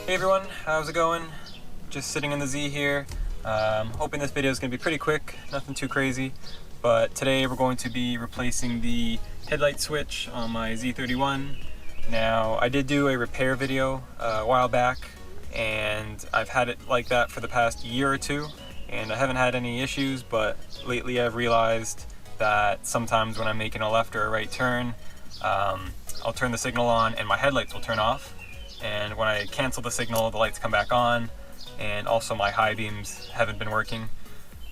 Hey everyone, how's it going? Just sitting in the Z here. Hoping this video is going to be pretty quick, nothing too crazy. But today we're going to be replacing the headlight switch on my Z31. Now, I did do a repair video a while back, and I've had it like that for the past year or two, and I haven't had any issues, but lately I've realized that sometimes when I'm making a left or a right turn, I'll turn the signal on and my headlights will turn off. And when I cancel the signal, the lights come back on, and also my high beams haven't been working.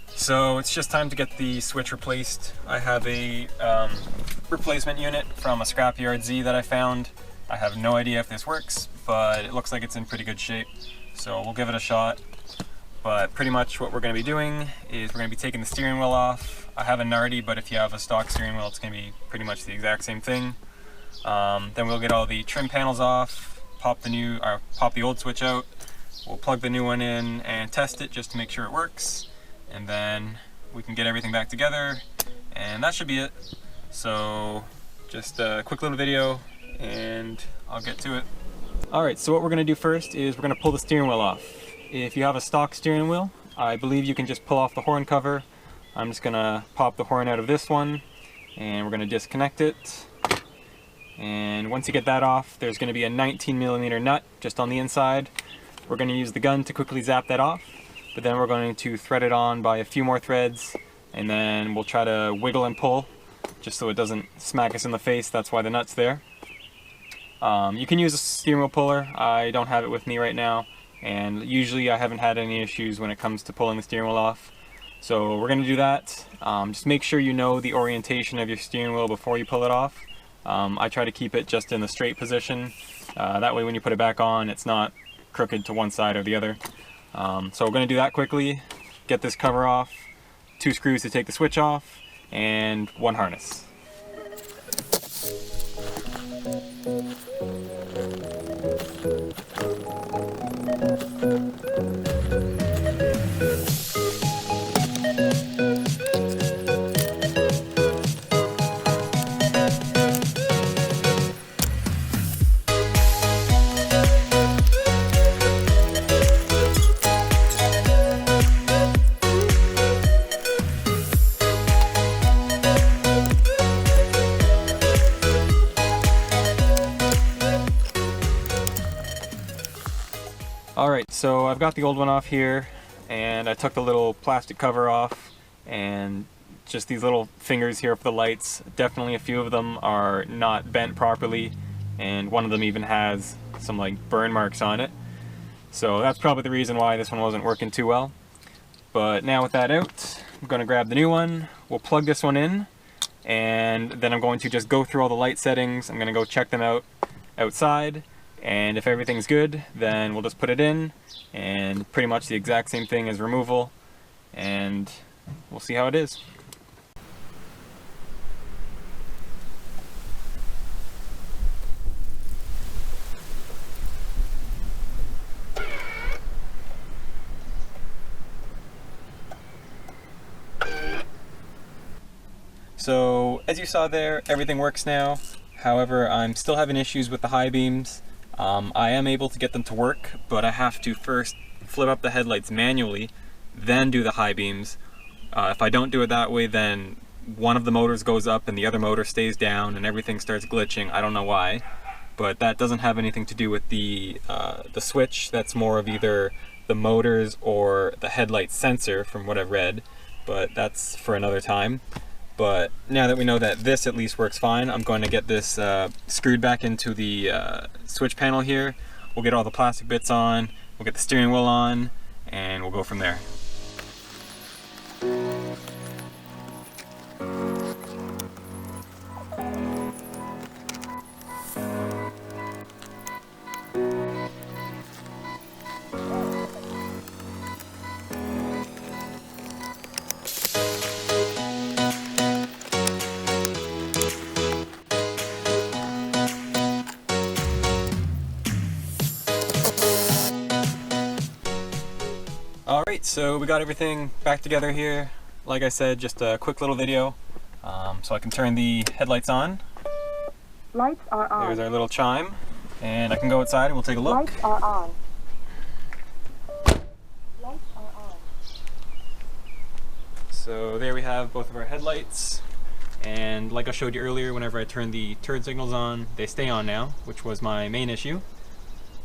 So it's just time to get the switch replaced. I have a replacement unit from a scrapyard Z that I found. I have no idea if this works, but it looks like it's in pretty good shape. So we'll give it a shot. But pretty much what we're going to be doing is we're going to be taking the steering wheel off. I have a Nardi, but if you have a stock steering wheel, it's going to be pretty much the exact same thing. Then we'll get all the trim panels off. Pop the old switch out. We'll plug the new one in and test it just to make sure it works, and then we can get everything back together, and that should be it. So just a quick little video and I'll get to it. Alright, so what we're going to do first is we're going to pull the steering wheel off. If you have a stock steering wheel, I believe you can just pull off the horn cover. I'm just going to pop the horn out of this one, and we're going to disconnect it. And once you get that off, there's going to be a 19mm nut just on the inside. We're going to use the gun to quickly zap that off, but then we're going to thread it on by a few more threads, and then we'll try to wiggle and pull just so it doesn't smack us in the face. That's why the nut's there. You can use a steering wheel puller. I don't have it with me right now, and usually I haven't had any issues when it comes to pulling the steering wheel off. So we're going to do that. Just make sure you know the orientation of your steering wheel before you pull it off. I try to keep it just in the straight position. That way when you put it back on, it's not crooked to one side or the other. So we're going to do that quickly, get this cover off, 2 screws to take the switch off, and 1 harness. Alright, so I've got the old one off here, and I took the little plastic cover off, and just these little fingers here for the lights. Definitely a few of them are not bent properly, and one of them even has some like burn marks on it. So that's probably the reason why this one wasn't working too well. But now with that out, I'm going to grab the new one. We'll plug this one in, and then I'm going to just go through all the light settings. I'm going to go check them out outside. And if everything's good, then we'll just put it in, and pretty much the exact same thing as removal, and we'll see how it is. So as you saw there, everything works now. However, I'm still having issues with the high beams. I am able to get them to work, but I have to first flip up the headlights manually, then do the high beams. If I don't do it that way, then one of the motors goes up and the other motor stays down and everything starts glitching. I don't know why, but that doesn't have anything to do with the switch. That's more of either the motors or the headlight sensor from what I've read, but that's for another time. But now that we know that this at least works fine, I'm going to get this screwed back into the switch panel here. We'll get all the plastic bits on, we'll get the steering wheel on, and we'll go from there. Alright, so we got everything back together here. Like I said, just a quick little video. So I can turn the headlights on. Lights are on. There's our little chime. And I can go outside and we'll take a look. Lights are on. So there we have both of our headlights, and like I showed you earlier, whenever I turn the turn signals on, they stay on now, which was my main issue.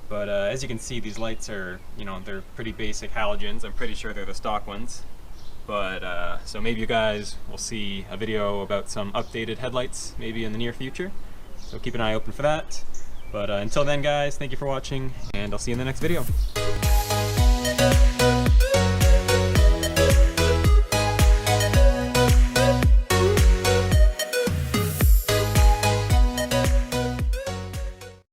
But as you can see, these lights are, they're pretty basic halogens. I'm pretty sure they're the stock ones. But so maybe you guys will see a video about some updated headlights maybe in the near future. So keep an eye open for that. But until then guys, thank you for watching, and I'll see you in the next video.